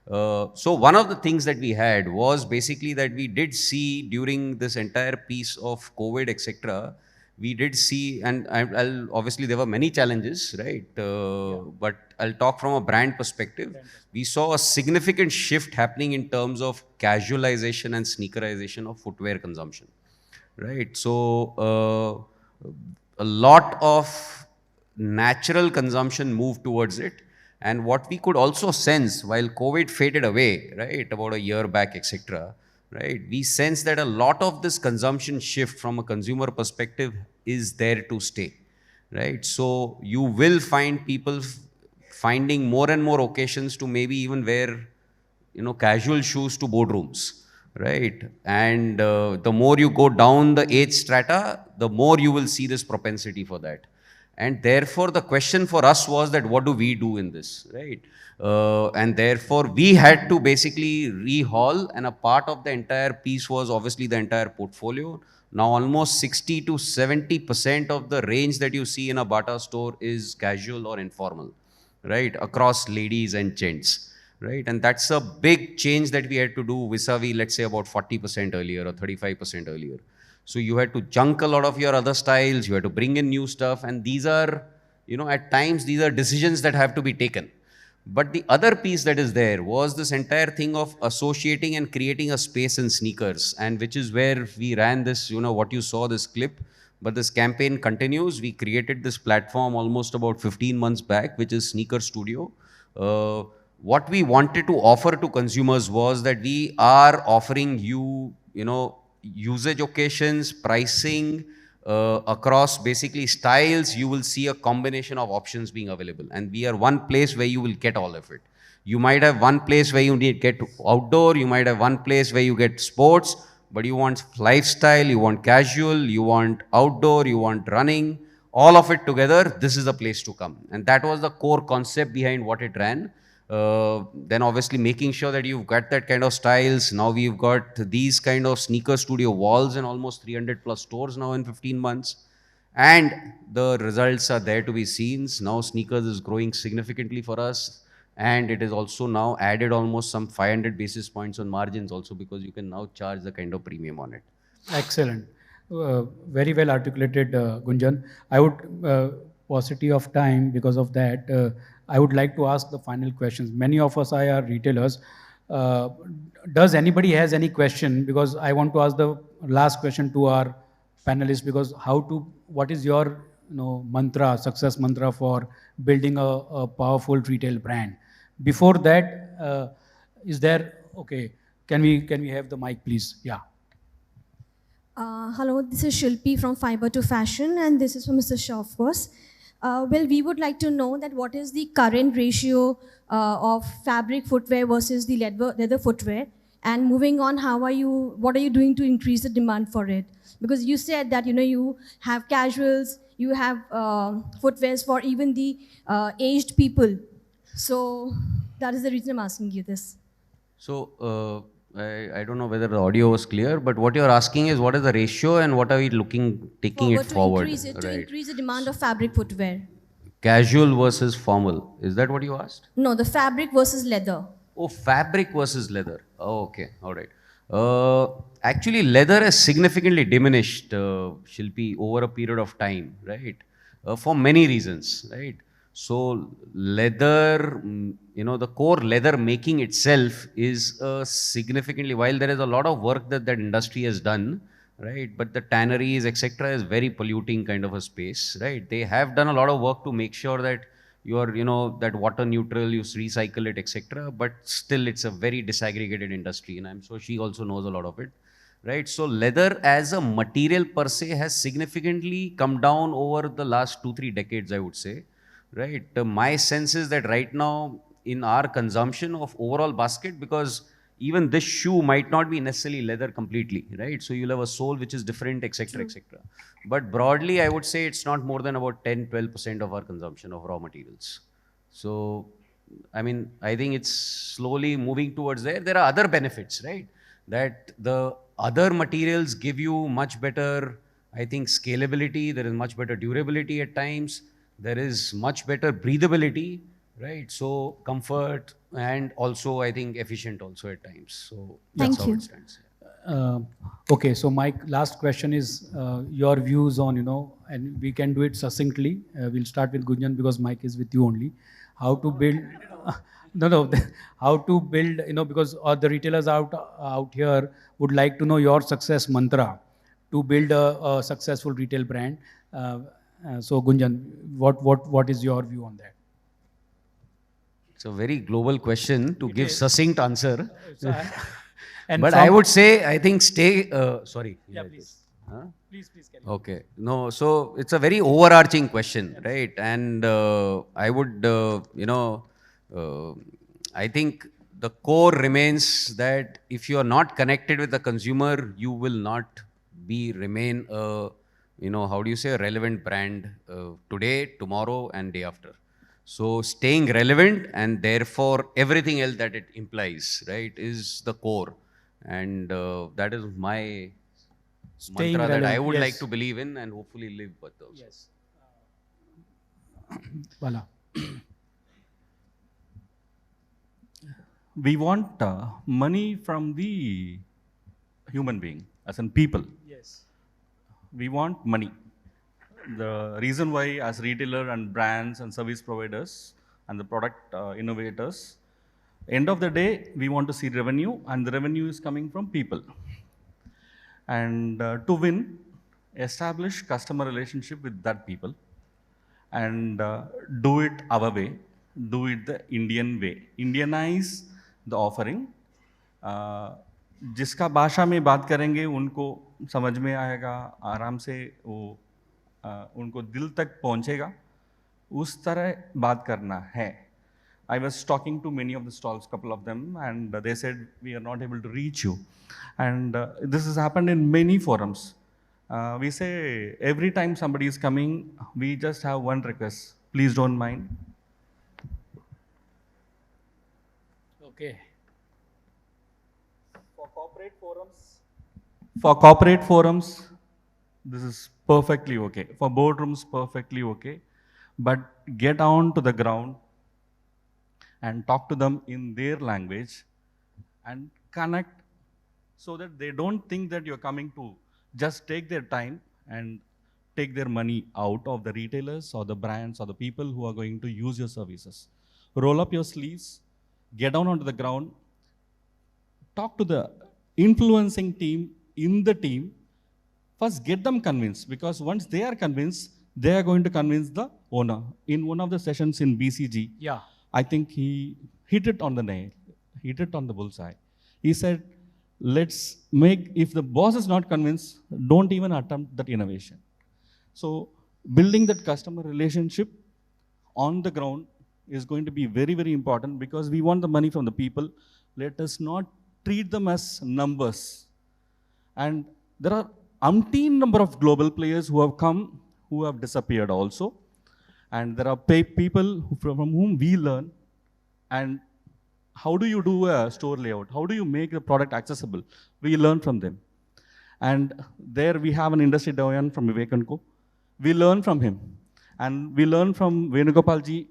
So one of the things that we had was basically that we did see during this entire piece of COVID, etc. We did see, and I'll obviously there were many challenges, right? But I'll talk from a brand perspective. We saw a significant shift happening in terms of casualization and sneakerization of footwear consumption, right? So a lot of natural consumption moved towards it. And what we could also sense while COVID faded away, right, about a year back, etc., right, we sense that a lot of this consumption shift from a consumer perspective is there to stay, right? So you will find people finding more and more occasions to maybe even wear, casual shoes to boardrooms, right? And the more you go down the age strata, the more you will see this propensity for that. And therefore, the question for us was that what do we do in this, right? And therefore, we had to basically rehaul, and a part of the entire piece was obviously the entire portfolio. Now, almost 60 to 70% of the range that you see in a Bata store is casual or informal, right? Across ladies and gents, right? And that's a big change that we had to do vis-a-vis, let's say, about 40% earlier or 35% earlier. So you had to junk a lot of your other styles, you had to bring in new stuff, and these are, at times these are decisions that have to be taken. But the other piece that is there was this entire thing of associating and creating a space in sneakers, and which is where we ran this, what you saw, this clip, but this campaign continues. We created this platform almost about 15 months back, which is Sneaker Studio. What we wanted to offer to consumers was that we are offering you, usage occasions, pricing, across basically styles. You will see a combination of options being available, and we are one place where you will get all of it. You might have one place where you need get outdoor, you might have one place where you get sports, but you want lifestyle, you want casual, you want outdoor, you want running, all of it together. This is the place to come. And that was the core concept behind what it ran. Then obviously making sure that you've got that kind of styles. Now we've got these kind of Sneaker Studio walls in almost 300 plus stores now in 15 months. And the results are there to be seen. Now sneakers is growing significantly for us. And it is also now added almost some 500 basis points on margins also, because you can now charge the kind of premium on it. Excellent. Very well articulated, Gunjan. I would, paucity of time, because of that, I would like to ask the final questions. Many of us are retailers. Does anybody has any question? Because I want to ask the last question to our panelists, because what is your mantra, success mantra for building a powerful retail brand? Before that, is there, okay, can we have the mic, please? Yeah. Hello, this is Shilpi from Fiber to Fashion, and this is from Mr. Shah, of course. Well, we would like to know that what is the current ratio of fabric footwear versus the leather footwear, and moving on, what are you doing to increase the demand for it? Because you said that you have casuals, you have footwears for even the aged people. So that is the reason I'm asking you this. So I don't know whether the audio was clear, but what you're asking is what is the ratio and what are we taking it forward? To increase the demand of fabric footwear. Casual versus formal. Is that what you asked? No, the fabric versus leather. Oh, fabric versus leather. Oh, okay. All right. Actually, leather has significantly diminished, Shilpi, over a period of time, right? For many reasons, right? So leather, the core leather making itself is significantly, while there is a lot of work that industry has done, right? But the tanneries, etc., is very polluting kind of a space, right? They have done a lot of work to make sure that you are, that water neutral, you recycle it, etc. But still, it's a very disaggregated industry, and I'm sure she also knows a lot of it, right? So leather as a material per se has significantly come down over the last 2-3 decades, I would say. Right. My sense is that right now in our consumption of overall basket, because even this shoe might not be necessarily leather completely, right? So you'll have a sole which is different, etc., etc. But broadly, I would say it's not more than about 10-12% of our consumption of raw materials. So, I mean, I think it's slowly moving towards there. There are other benefits, right? That the other materials give you much better, I think, scalability. There is much better durability at times. There is much better breathability, right? So comfort and also I think efficient also at times. So Thank that's how you. it stands. Okay, so my last question is your views on, and we can do it succinctly. We'll start with Gunjan because Mike is with you only. How to build, no, how to build, because all the retailers out here would like to know your success mantra to build a successful retail brand. So Gunjan, what is your view on that? It's a very global question to give is. succinct answer. And But from- I would say, I think stay, sorry. Yeah, please. Huh? Please carry on. Okay. No, so it's a very overarching question, right? And I would, I think the core remains that if you are not connected with the consumer, you will not remain a, how do you say, a relevant brand today, tomorrow, and day after. So staying relevant and therefore everything else that it implies, right, is the core. And that is my Staying mantra that I relevant, would like yes. to believe in and hopefully live with also. Yes. Bala. We want money from the human being, as in people. Yes. We want money. The reason why, as retailer and brands and service providers and the product innovators, end of the day, we want to see revenue, and the revenue is coming from people. And to win, establish customer relationship with that people, and do it our way, do it the Indian way. Indianize the offering. जिसका भाषा में बात करेंगे उनको समझ में आएगा, आराम से वो उनको दिल तक पहुंचेगा, उस तरह बात करना है. I was talking to many of the stalls, couple of them, and they said, we are not able to reach you. And this has happened in many forums. We say, every time somebody is coming, we just have one request. Please don't mind. Okay. For corporate forums, this is perfectly okay. For boardrooms, perfectly okay. But get on to the ground and talk to them in their language and connect so that they don't think that you're coming to just take their time and take their money out of the retailers or the brands or the people who are going to use your services. Roll up your sleeves, get down onto the ground, talk to the influencing team in the team. First, get them convinced, because once they are convinced, they are going to convince the owner. In one of the sessions in BCG, Yeah. I think he hit it on the nail, hit it on the bullseye. He said, let's make, if the boss is not convinced, don't even attempt that innovation. So building that customer relationship on the ground is going to be very, very important, because we want the money from the people. Let us not treat them as numbers. And there are umpteen number of global players who have come, who have disappeared also. And there are people from whom we learn. And how do you do a store layout? How do you make the product accessible? We learn from them. And there we have an industry doyen from Vivekanko. We learn from him. And we learn from Venugopalji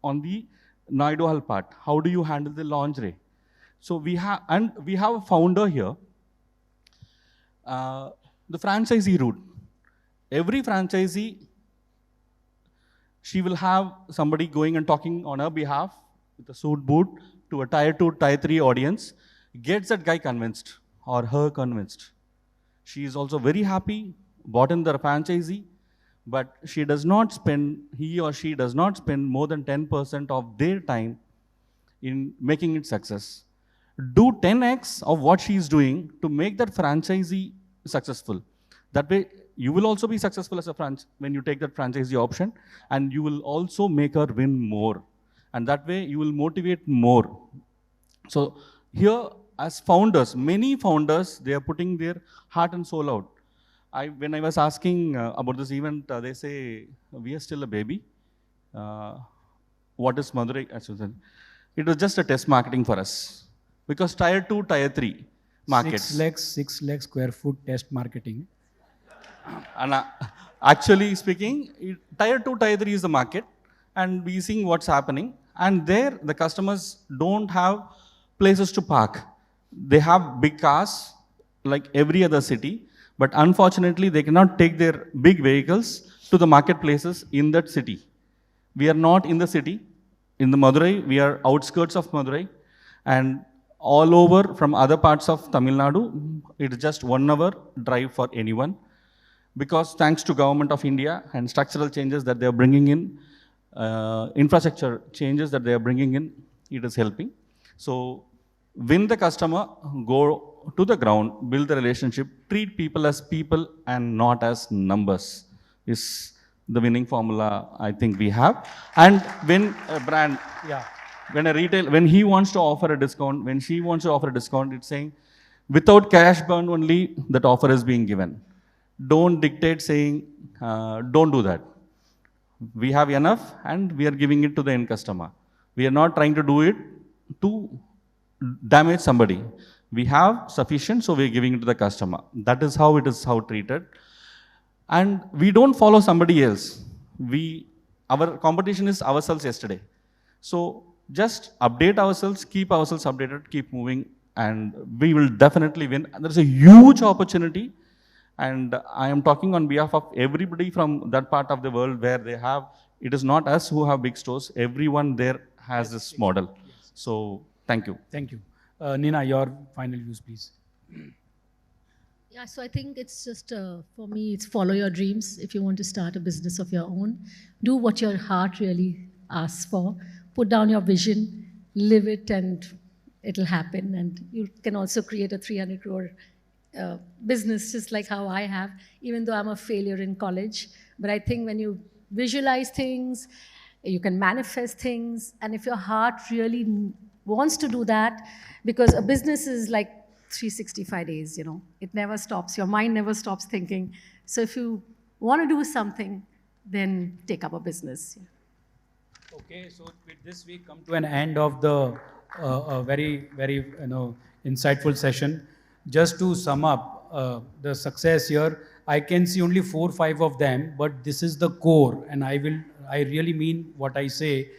on the Naidu Hall part. How do you handle the lingerie? So we have a founder here. The franchisee route. Every franchisee, she will have somebody going and talking on her behalf with a suit boot to a tier 2, tier 3 audience, gets that guy convinced or her convinced. She is also very happy, bought in the franchisee, but he or she does not spend more than 10% of their time in making it success. Do 10x of what she is doing to make that franchisee successful. That way, you will also be successful as a when you take that franchisee option, and you will also make her win more. And that way, you will motivate more. So here, as founders, many founders, they are putting their heart and soul out. When I was asking about this event, they say, we are still a baby. What is Madurai? It was just a test marketing for us. Because tier 2, tier 3 markets. 6 lakh square foot test marketing. And actually speaking, tier 2, tier 3 is the market, and we seeing what's happening. And there, the customers don't have places to park. They have big cars, like every other city, but unfortunately, they cannot take their big vehicles to the marketplaces in that city. We are not in the city. In the Madurai, we are outskirts of Madurai, and all over from other parts of Tamil Nadu, it is just 1 hour drive for anyone. Because thanks to Government of India and structural changes that they are bringing in, infrastructure changes that they are bringing in, it is helping. So win the customer, go to the ground, build the relationship, treat people as people and not as numbers is the winning formula I think we have. And when a brand, when he wants to offer a discount, when she wants to offer a discount, it's saying without cash burn only that offer is being given. Don't dictate saying, don't do that. We have enough and we are giving it to the end customer. We are not trying to do it to damage somebody. We have sufficient, so we are giving it to the customer. That is how it is treated. And we don't follow somebody else. Our competition is ourselves yesterday. So just update ourselves, keep ourselves updated, keep moving, and we will definitely win. And there's a huge opportunity. And I am talking on behalf of everybody from that part of the world where they have, it is not us who have big stores, everyone there has this model. So thank you. Thank you. Nina, your final views, please. Yeah, so I think it's just, for me, it's follow your dreams. If you want to start a business of your own, do what your heart really asks for. Put down your vision, live it, and it'll happen. And you can also create a 300 crore business, just like how I have, even though I'm a failure in college. But I think when you visualize things, you can manifest things. And if your heart really wants to do that, because a business is like 365 days, you know, it never stops. Your mind never stops thinking. So if you want to do something, then take up a business. Yeah. Okay, so with this we come to an end of the very insightful session. Just to sum up the success here, I can see only 4 or 5 of them, but this is the core, and I really mean what I say,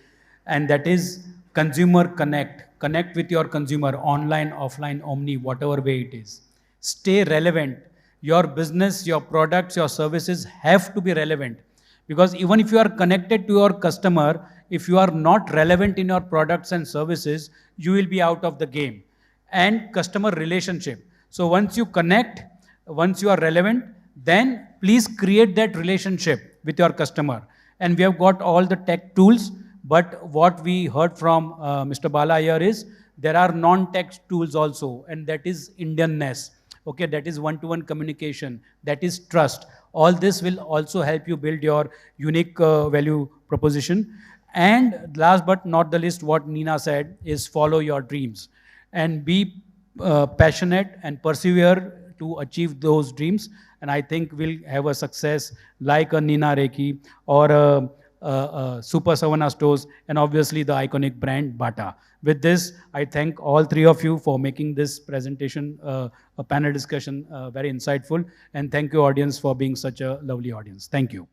and that is consumer connect. Connect with your consumer, online, offline, omni, whatever way it is. Stay relevant. Your business, your products, your services have to be relevant. Because even if you are connected to your customer, if you are not relevant in your products and services, you will be out of the game. And customer relationship. So once you connect, once you are relevant, then please create that relationship with your customer. And we have got all the tech tools, but what we heard from Mr. Bala here is there are non-tech tools also, and that is Indianness. Okay, that is one-to-one communication, that is trust. All this will also help you build your unique value proposition. And last but not the least, what Nina said is follow your dreams and be passionate and persevere to achieve those dreams. And I think we'll have a success like a Nina Lekhi or a Super Saravana stores, and obviously the iconic brand Bata. With this, I thank all 3 of you for making this presentation, a panel discussion, very insightful. And thank you audience for being such a lovely audience. Thank you.